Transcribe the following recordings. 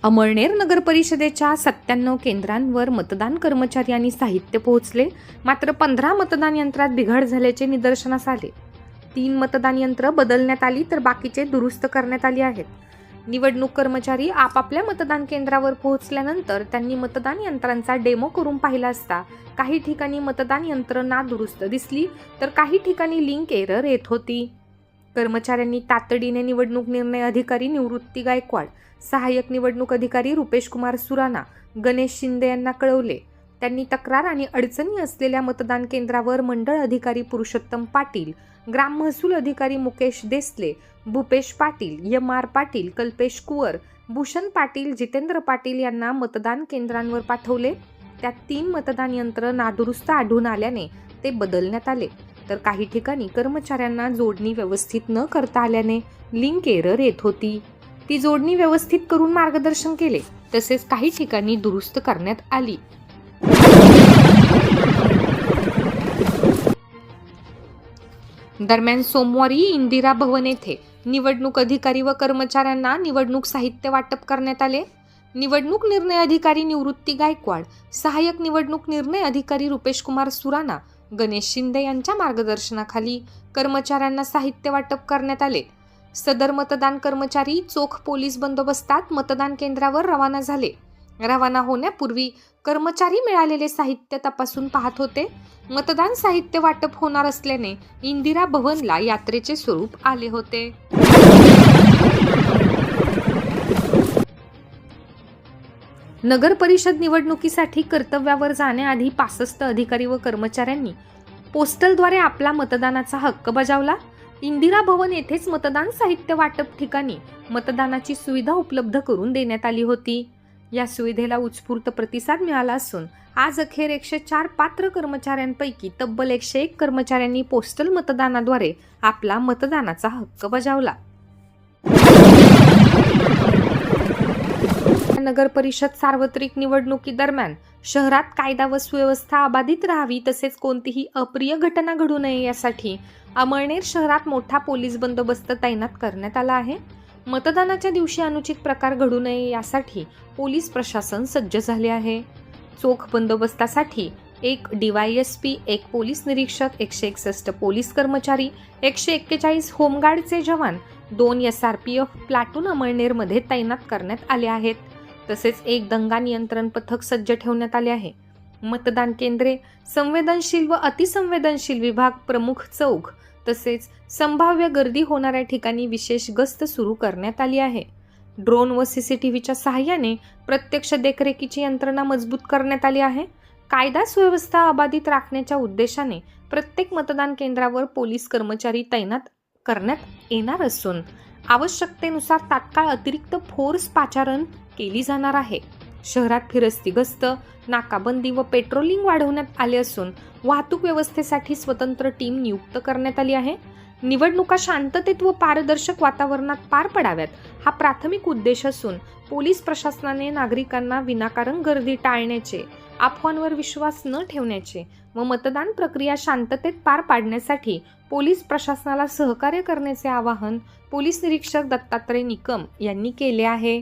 अमळनेर नगर परिषदेच्या 97 केंद्रांवर मतदान कर्मचारी आणि साहित्य पोहोचले. मात्र 15 मतदान यंत्रात बिघाड झाल्याचे निदर्शनास आले. 3 मतदान यंत्र बदलण्यात आली तर बाकीचे दुरुस्त करण्यात आली आहेत. निवडणूक कर्मचारी आपापल्या मतदान केंद्रावर पोहोचल्यानंतर त्यांनी मतदान यंत्रांचा डेमो करून पाहिला असता काही ठिकाणी मतदान यंत्र नादुरुस्त दिसली तर काही ठिकाणी लिंक एरर येत होती. कर्मचाऱ्यांनी तातडीने निवडणूक निर्णय अधिकारी निवृत्ती गायकवाड, सहाय्यक निवडणूक अधिकारी रुपेश कुमार सुराणा, गणेश शिंदे यांना कळवले. त्यांनी तक्रार आणि अडचणी असलेल्या मतदान केंद्रावर मंडळ अधिकारी पुरुषोत्तम पाटील, ग्राम महसूल अधिकारी मुकेश देसले, भूपेश पाटील, एम.आर. पाटील, कल्पेश कुवर, भूषण पाटील, जितेंद्र पाटील यांना मतदान केंद्रांवर पाठवले. त्यात 3 मतदान यंत्र नादुरुस्त आढळून आल्याने ते बदलण्यात आले, तर काही ठिकाणी कर्मचाऱ्यांना जोडणी व्यवस्थित न करता आल्याने लिंक एरर येत होती. ती जोडणी व्यवस्थित करून मार्गदर्शन केले, तसेच काही ठिकाणी दुरुस्त करण्यात आली. दरम्यान सोमवारी इंदिरा भवन येथे निवडणूक अधिकारी व कर्मचाऱ्यांना निवडणूक साहित्य वाटप करण्यात आले. निवडणूक निर्णय अधिकारी निवृत्ती गायकवाड, सहाय्यक निवडणूक निर्णय अधिकारी रुपेश कुमार सुराणा, गणेश शिंदे यांच्या मार्गदर्शनाखाली कर्मचाऱ्यांना साहित्य वाटप करण्यात आले. सदर मतदान कर्मचारी चोख पोलीस बंदोबस्तात मतदान केंद्रावर रवाना झाले. रवाना होण्यापूर्वी कर्मचारी मिळालेले साहित्य तपासून पाहत होते. मतदान साहित्य वाटप होणार असल्याने इंदिरा भवनला यात्रेचे स्वरूप आले होते. नगर परिषद निवडणुकीसाठी कर्तव्यावर जाण्याआधी 65 अधिकारी व कर्मचाऱ्यांनी पोस्टलद्वारे आपला मतदानाचा हक्क बजावला. इंदिरा भवन येथेच मतदान साहित्य वाटप ठिकाणी मतदानाची सुविधा उपलब्ध करून देण्यात आली होती. या सुविधेला उत्स्फूर्त प्रतिसाद मिळाला असून आज अखेर 104 पात्र कर्मचाऱ्यांपैकी तब्बल 101 कर्मचाऱ्यांनी पोस्टल मतदानाद्वारे आपला मतदानाचा हक्क बजावला. नगर परिषद सार्वत्रिक निवडणुकीदरम्यान शहरात कायदा व सुव्यवस्था अबाधित राहावी तसेच कोणतीही अप्रिय घटना घडू नये यासाठी अमळनेर शहरात मोठा पोलीस बंदोबस्त तैनात करण्यात आला आहे. मतदानाच्या दिवशी अनुचित प्रकार घडू नये यासाठी पोलीस प्रशासन सज्ज झाले आहे. चोख बंदोबस्तासाठी 1 DYSP, 1 पोलीस निरीक्षक, 161 पोलीस कर्मचारी, 141 होमगार्डचे जवान, 2 SRPF प्लाटून अमळनेरमध्ये तैनात करण्यात आले आहेत. तसेच 1 दंगा नियंत्रण पथक सज्ज ठेवण्यात आले आहे. मतदान केंद्रे, संवेदनशील व अतिसंवेदनशील विभाग, प्रमुख चौक तसेच संभाव्य गर्दी होणाऱ्या ठिकाणी विशेष गस्त सुरू करण्यात आली आहे. ड्रोन व CCTVच्या सहाय्याने प्रत्यक्ष देखरेखीची यंत्रणा मजबूत करण्यात आली आहे. कायदा सुव्यवस्था अबाधित राखण्याच्या उद्देशाने प्रत्येक मतदान केंद्रावर पोलीस कर्मचारी तैनात करण्यात येणार असून आवश्यकतेनुसार तात्काळ अतिरिक्त फोर्स पाचारण केली जाणार आहे. शहरात फिरस्ती गस्त, नाकाबंदी व पेट्रोलिंग वाढवण्यात आले असून वाहतूक व्यवस्थेसाठी स्वतंत्र टीम नियुक्त करण्यात आली आहे. निवडणुका शांततेत व पारदर्शक वातावरणात पार पडाव्यात हा प्राथमिक उद्देश असून पोलीस प्रशासनाने नागरिकांना विनाकारण गर्दी टाळण्याचे, अफवांवर विश्वास न ठेवण्याचे व मतदान प्रक्रिया शांततेत पार पाडण्यासाठी पोलीस प्रशासनाला सहकार्य करण्याचे आवाहन पोलीस निरीक्षक दत्तात्रय निकम यांनी केले आहे.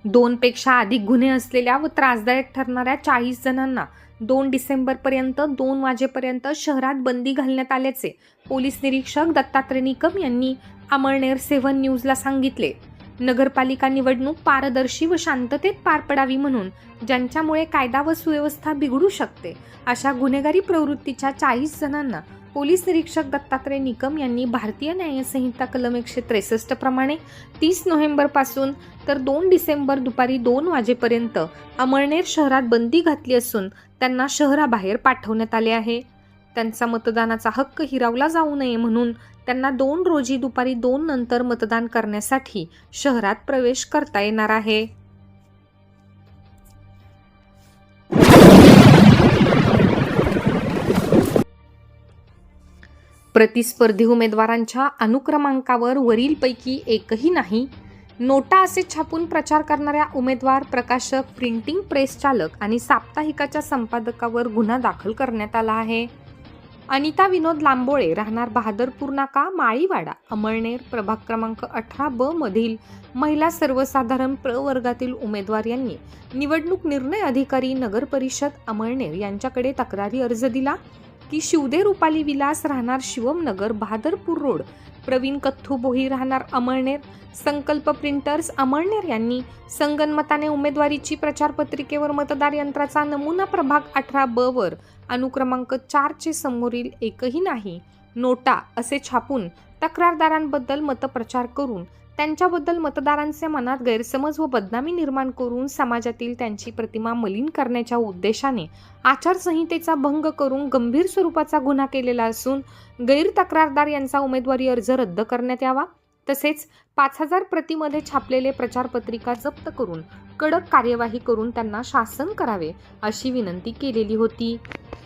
दोनपेक्षा अधिक गुन्हे असलेल्या व त्रासदायक ठरणाऱ्या 40 जणांना 2 डिसेंबरपर्यंत 2 वाजेपर्यंत शहरात बंदी घालण्यात आल्याचे पोलीस निरीक्षक दत्तात्रय निकम यांनी अमळनेर 7 न्यूजला सांगितले. नगरपालिका निवडणूक पारदर्शी व शांततेत पार पडावी म्हणून ज्यांच्यामुळे कायदा व सुव्यवस्था बिघडू शकते अशा गुन्हेगारी प्रवृत्तीच्या 40 जणांना पोलीस निरीक्षक दत्तात्रय निकम यांनी भारतीय न्यायसंहिता कलम 163 प्रमाणे 30 नोव्हेंबरपासून तर 2 डिसेंबर दुपारी 2 वाजेपर्यंत अमळनेर शहरात बंदी घातली असून त्यांना शहराबाहेर पाठवण्यात आले आहे. त्यांचा मतदानाचा हक्क हिरावला जाऊ नये म्हणून त्यांना 2 रोजी दुपारी 2 नंतर मतदान करण्यासाठी शहरात प्रवेश करता येणार आहे. प्रतिस्पर्धी उमेदवारांच्या अनुक्रमांकावर वरीलपैकी एकही नाही. नोटा असे छापून प्रचार करणाऱ्या उमेदवार, प्रकाशक, प्रिंटिंग प्रेस चालक आणि साप्ताहिकाच्या संपादकावर गुन्हा दाखल करण्यात आला आहे. अनिता विनोद लांबोळे राहणार बहादरपूर नाका माळीवाडा अमळनेर प्रभाग क्रमांक 18 ब मधील महिला सर्वसाधारण प्रवर्गातील उमेदवार यांनी निवडणूक निर्णय अधिकारी नगर परिषद अमळनेर यांच्याकडे तक्रारी अर्ज दिला की शिवदे रुपाली विलास राहणार शिवमनगर बहादरपूर रोड, प्रवीण कथ्थू भोई राहणार अमळनेर, संकल्प प्रिंटर्स अमळनेर यांनी संगनमताने उमेदवारीची प्रचार पत्रिकेवर मतदार यंत्राचा नमुना प्रभाग 18 ब वर अनुक्रमांक 4 चे समोरील एकही नाही नोटा असे छापून तक्रारदारांबद्दल मतप्रचार करून त्यांच्याबद्दल मतदारांच्या मनात गैरसमज व बदनामी निर्माण करून समाजातील त्यांची प्रतिमा मलिन करण्याच्या उद्देशाने आचारसंहितेचा भंग करून गंभीर स्वरूपाचा गुन्हा केलेला असून गैर तक्रारदार यांचा उमेदवारी अर्ज रद्द करण्यात यावा, तसेच 5000 प्रतीमध्ये छापलेले प्रचार पत्रिका जप्त करून कडक कार्यवाही करून त्यांना शासन करावे अशी विनंती केलेली होती।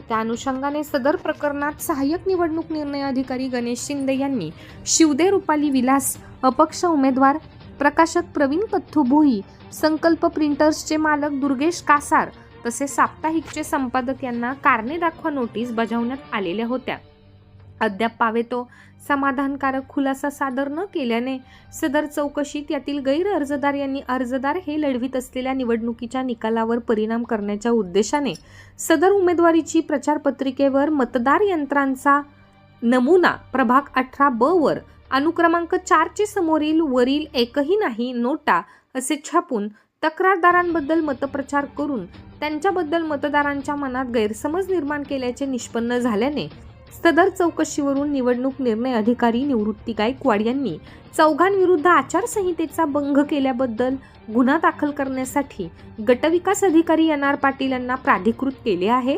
त्या अनुषंगाने सदर प्रकरणात सहाय्यक निवडणूक निर्णय अधिकारी गणेश शिंदे यांनी शिवदे रुपाली विलास अपक्ष उमेदवार, प्रकाशक प्रवीण कथ्थू भोई, संकल्प प्रिंटर्सचे मालक दुर्गेश कासार तसेच साप्ताहिकचे संपादक यांना कारणे दाखवा नोटीस बजावण्यात आलेल्या होत्या। अद्याप पावेतो समाधानकारक खुलासा सादर न केल्याने सदर चौकशीत यातील गैर अर्जदार यांनी अर्जदार हे लढवित असलेल्या निवडणुकीच्या निकालावर परिणाम करण्याच्या उद्देशाने सदर उमेदवारीची प्रचार पत्रिकेवर मतदार यंत्रांचा नमुना प्रभाग 18 ब वर अनुक्रमांक 4 चे समोरील वरील एकही नाही नोटा असे छापून तक्रारदारांबद्दल मतप्रचार करून त्यांच्याबद्दल मतदारांच्या मनात गैरसमज निर्माण केल्याचे निष्पन्न झाल्याने सदर चौकशीवरून निवडणूक निर्णय अधिकारी निवृत्ती गायकवाड यांनी चौघांविरुद्ध आचारसंहितेचा भंग केल्याबद्दल गुन्हा दाखल करण्यासाठी गटविकास अधिकारी एन.आर. पाटील यांना प्राधिकृत केले आहे।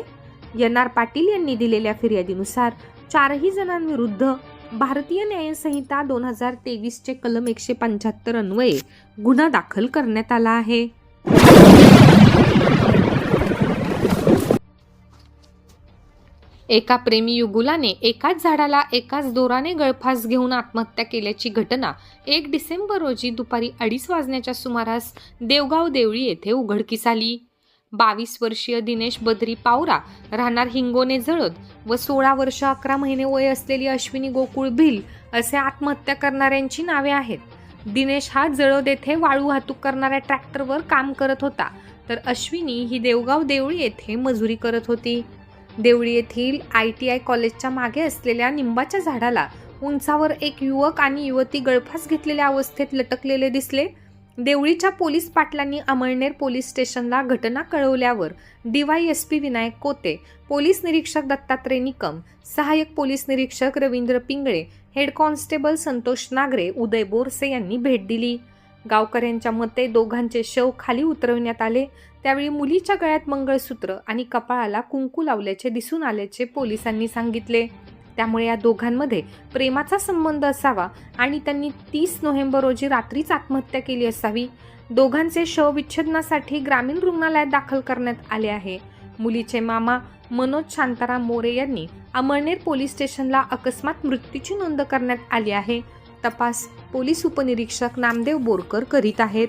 एन.आर. पाटील यांनी दिलेल्या फिर्यादीनुसार 4ही जणांविरुद्ध भारतीय न्याय संहिता 2023 चे कलम 175 अन्वये गुन्हा दाखल करण्यात आला आहे। एका प्रेमी युगुलाने एकाच झाडाला एकाच दोराने गळफास घेऊन आत्महत्या केल्याची घटना 1 डिसेंबर रोजी दुपारी 2:30 वाजण्याच्या सुमारास देवगाव देवळी येथे उघडकीस आली। 22 वर्षीय दिनेश बद्री पावरा राहणार हिंगोने जळद व 16 वर्ष 11 महिने वय असलेली अश्विनी गोकुळ भिल असे आत्महत्या करणाऱ्यांची नावे आहेत। दिनेश हा जळद येथे वाळू वाहतूक करणाऱ्या ट्रॅक्टरवर काम करत होता, तर अश्विनी ही देवगाव देवळी येथे मजुरी करत होती। देवळी येथील ITI कॉलेजच्या मागे असलेल्या निंबाच्या झाडाला उंचावर एक युवक आणि युवती गळफास घेतलेल्या अवस्थेत लटकलेले दिसले। देवळीच्या पोलीस पाटलांनी अमळनेर पोलीस स्टेशनला घटना कळवल्यावर DYSP विनायक कोते, पोलीस निरीक्षक दत्तात्रय निकम, सहाय्यक पोलीस निरीक्षक रवींद्र पिंगळे, हेड कॉन्स्टेबल संतोष नागरे, उदय बोरसे यांनी भेट दिली। गावकऱ्यांच्या मते दोघांचे शव खाली उतरवण्यात आले, त्यावेळी मुलीच्या गळ्यात मंगळसूत्र आणि कपाळाला कुंकू लावल्याचे दिसून आल्याचे पोलिसांनी सांगितले। त्यामुळे या दोघांमध्ये प्रेमाचा संबंध असावा आणि त्यांनी 30 नोव्हेंबर रोजी रात्रीच आत्महत्या केली असावी। दोघांचे शव विच्छेदनासाठी ग्रामीण रुग्णालयात दाखल करण्यात आले आहे। मुलीचे मामा मनोज शांताराम मोरे यांनी अमळनेर पोलीस स्टेशनला अकस्मात मृत्यूची नोंद करण्यात आली आहे। तपास पोलीस उपनिरीक्षक नामदेव बोरकर करीत आहेत।